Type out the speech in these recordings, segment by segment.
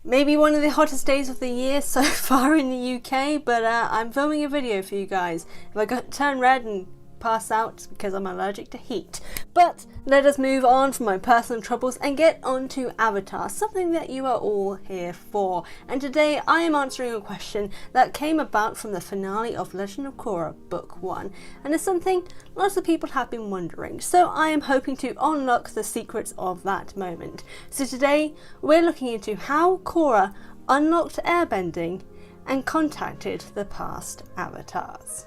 maybe one of the hottest days of the year so far in the UK, but I'm filming a video for you guys. If I turn red and pass out, it's because I'm allergic to heat. But let us move on from my personal troubles and get on to Avatar, something that you are all here for. And today I am answering a question that came about from the finale of Legend of Korra Book One, and it's something lots of people have been wondering, so I am hoping to unlock the secrets of that moment. So today we're looking into how Korra unlocked airbending and contacted the past avatars.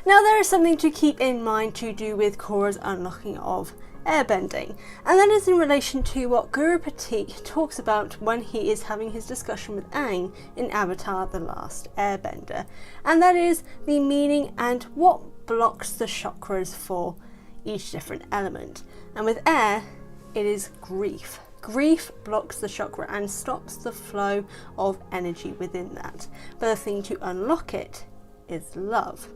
Now there is something to keep in mind to do with Korra's unlocking of airbending, and that is in relation to what Guru Pratik talks about when he is having his discussion with Aang in Avatar: The Last Airbender, and that is the meaning and what blocks the chakras for each different element. And with air, it is grief. Grief blocks the chakra and stops the flow of energy within that, but the thing to unlock it is love.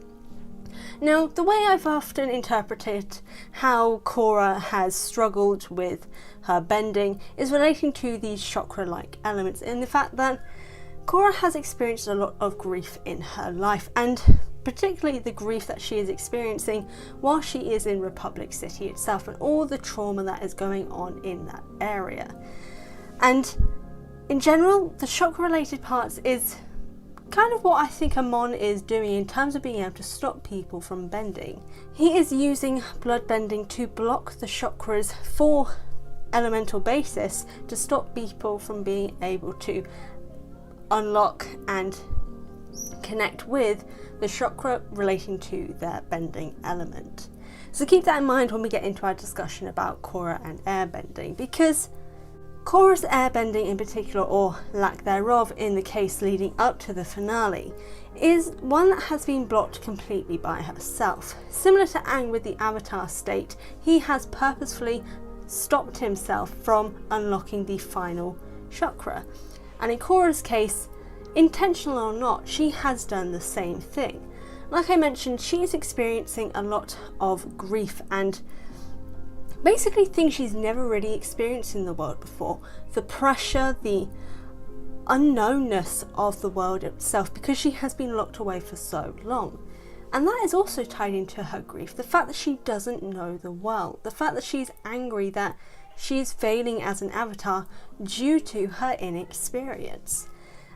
Now, the way I've often interpreted how Korra has struggled with her bending is relating to these chakra-like elements, in the fact that Korra has experienced a lot of grief in her life, and particularly the grief that she is experiencing while she is in Republic City itself, and all the trauma that is going on in that area. And in general, the chakra-related parts is kind of what I think Amon is doing in terms of being able to stop people from bending. He is using blood bending to block the chakras for elemental basis to stop people from being able to unlock and connect with the chakra relating to their bending element. So keep that in mind when we get into our discussion about Korra and airbending, because Korra's airbending in particular, or lack thereof in the case leading up to the finale, is one that has been blocked completely by herself. Similar to Aang with the Avatar state, he has purposefully stopped himself from unlocking the final chakra. And in Korra's case, intentional or not, she has done the same thing. Like I mentioned, she is experiencing a lot of grief and basically things she's never really experienced in the world before. The pressure, the unknownness of the world itself, because she has been locked away for so long. And that is also tied into her grief. The fact that she doesn't know the world. The fact that she's angry that she's failing as an avatar due to her inexperience.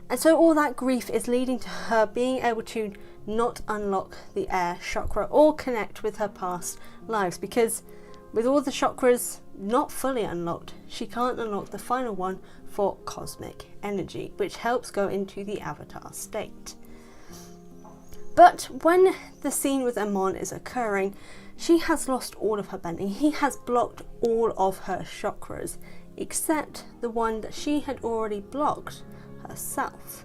And so all that grief is leading to her being able to not unlock the air chakra or connect with her past lives, because with all the chakras not fully unlocked, she can't unlock the final one for cosmic energy, which helps go into the avatar state. But when the scene with Amon is occurring, she has lost all of her bending. He has blocked all of her chakras, except the one that she had already blocked herself,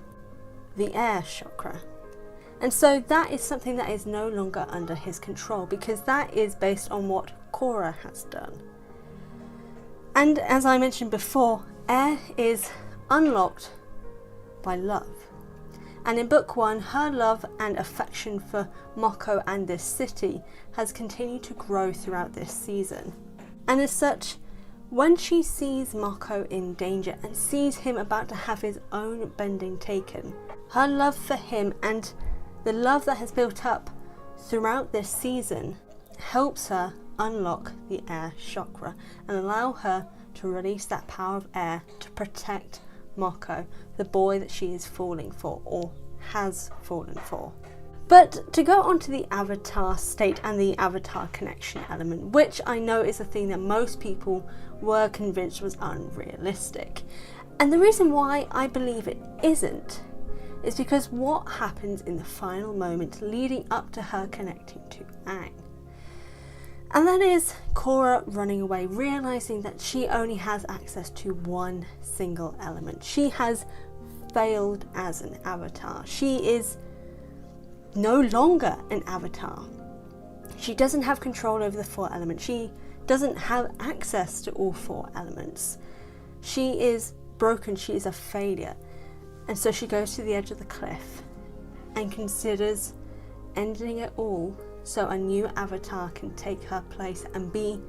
the air chakra. And so that is something that is no longer under his control, because that is based on what Korra has done. And as I mentioned before, air is unlocked by love. And in Book One, her love and affection for Mako and this city has continued to grow throughout this season. And as such, when she sees Mako in danger and sees him about to have his own bending taken, her love for him and the love that has built up throughout this season helps her unlock the air chakra and allow her to release that power of air to protect Mako, the boy that she is falling for or has fallen for. But to go on to the avatar state and the avatar connection element, which I know is a thing that most people were convinced was unrealistic. And the reason why I believe it isn't is because what happens in the final moment leading up to her connecting to Aang. And that is Korra running away, realizing that she only has access to one single element. She has failed as an avatar. She is no longer an avatar. She doesn't have control over the four elements. She doesn't have access to all four elements. She is broken. She is a failure. And so she goes to the edge of the cliff and considers ending it all so a new avatar can take her place and be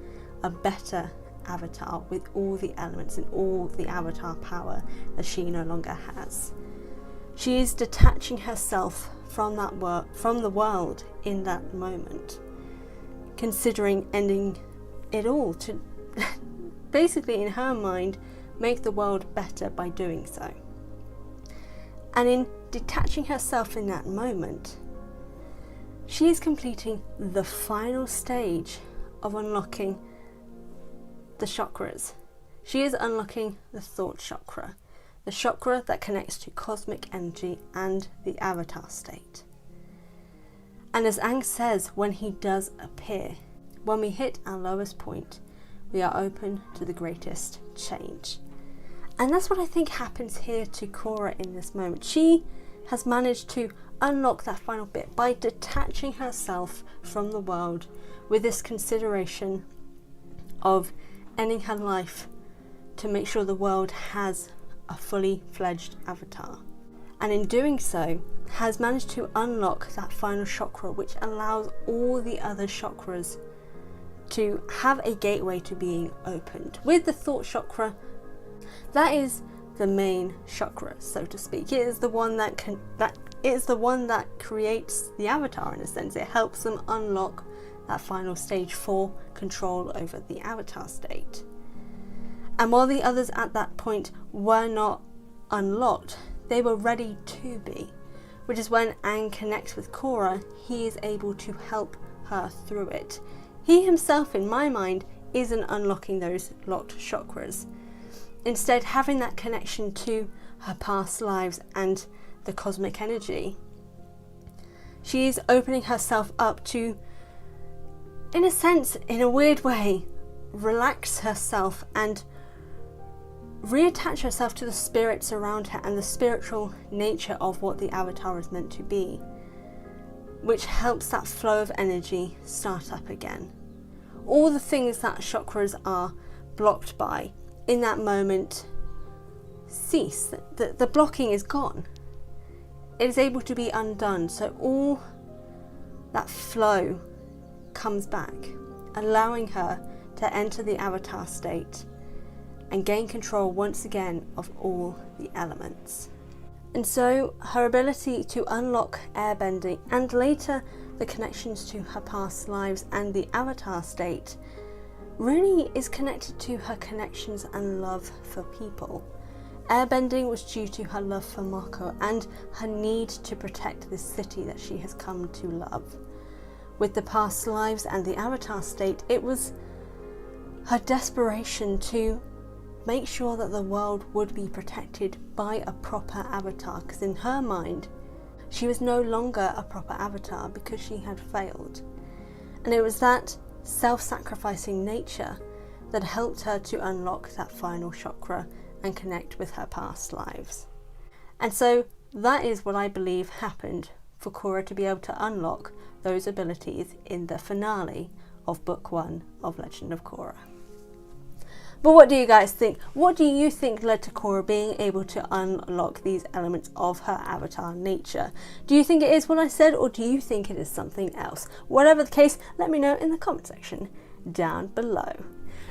a better avatar with all the elements and all the avatar power that she no longer has. She is detaching herself from the world in that moment, considering ending it all to basically, in her mind, make the world better by doing so. And in detaching herself in that moment, she is completing the final stage of unlocking the chakras. She is unlocking the thought chakra, the chakra that connects to cosmic energy and the avatar state. And as Aang says when he does appear, when we hit our lowest point, we are open to the greatest change. And that's what I think happens here to Korra in this moment. She has managed to unlock that final bit by detaching herself from the world with this consideration of ending her life to make sure the world has a fully fledged avatar. And in doing so, has managed to unlock that final chakra, which allows all the other chakras to have a gateway to being opened. With the thought chakra, that is the main chakra, so to speak. It is the one that creates the avatar in a sense. It helps them unlock that final stage for control over the avatar state. And while the others at that point were not unlocked, they were ready to be, which is when Aang connects with Korra, he is able to help her through it. He himself, in my mind, isn't unlocking those locked chakras. Instead, having that connection to her past lives and the cosmic energy, she is opening herself up to, in a sense, in a weird way, relax herself and reattach herself to the spirits around her and the spiritual nature of what the avatar is meant to be, which helps that flow of energy start up again. All the things that chakras are blocked by in that moment cease. The blocking is gone. It is able to be undone, so all that flow comes back, allowing her to enter the avatar state and gain control once again of all the elements. And so her ability to unlock airbending and later the connections to her past lives and the avatar state really is connected to her connections and love for people. Airbending was due to her love for Mako and her need to protect this city that she has come to love. With the past lives and the avatar state, it was her desperation to make sure that the world would be protected by a proper avatar, because in her mind she was no longer a proper avatar because she had failed. And it was that self-sacrificing nature that helped her to unlock that final chakra and connect with her past lives. And so that is what I believe happened for Korra to be able to unlock those abilities in the finale of Book One of Legend of Korra. But what do you guys think? What do you think led to Korra being able to unlock these elements of her avatar nature? Do you think it is what I said, or do you think it is something else? Whatever the case, let me know in the comment section down below.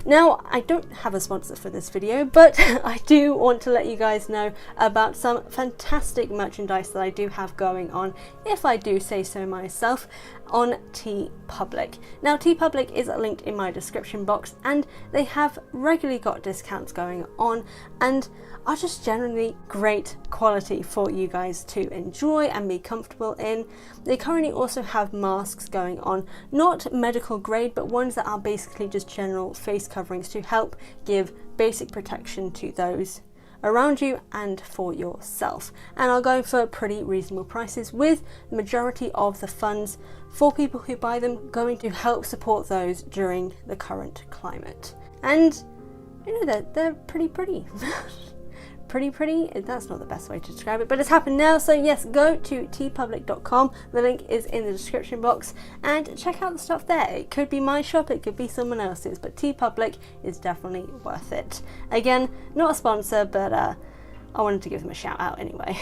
Now, I don't have a sponsor for this video, but I do want to let you guys know about some fantastic merchandise that I do have going on, if I do say so myself, on TeePublic. Now, TeePublic is linked in my description box, and they have regularly got discounts going on and are just generally great quality for you guys to enjoy and be comfortable in. They currently also have masks going on, not medical grade, but ones that are basically just general face coverings to help give basic protection to those around you and for yourself, and are going for pretty reasonable prices, with the majority of the funds for people who buy them going to help support those during the current climate. And you know, they're pretty pretty, that's not the best way to describe it, but it's happened now. So yes, go to teepublic.com, the link is in the description box, and check out the stuff there. It could be my shop, it could be someone else's, but TeePublic is definitely worth it. Again, not a sponsor, but I wanted to give them a shout out anyway.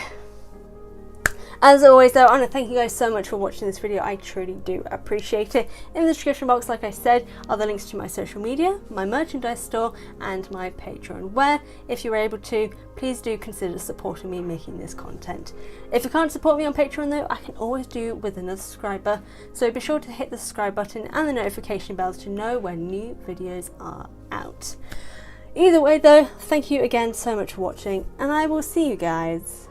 As always though, I want to thank you guys so much for watching this video. I truly do appreciate it. In the description box, like I said, are the links to my social media, my merchandise store and my Patreon, where if you're able to, please do consider supporting me making this content. If you can't support me on Patreon though, I can always do with another subscriber, so be sure to hit the subscribe button and the notification bells to know when new videos are out. Either way though, thank you again so much for watching, and I will see you guys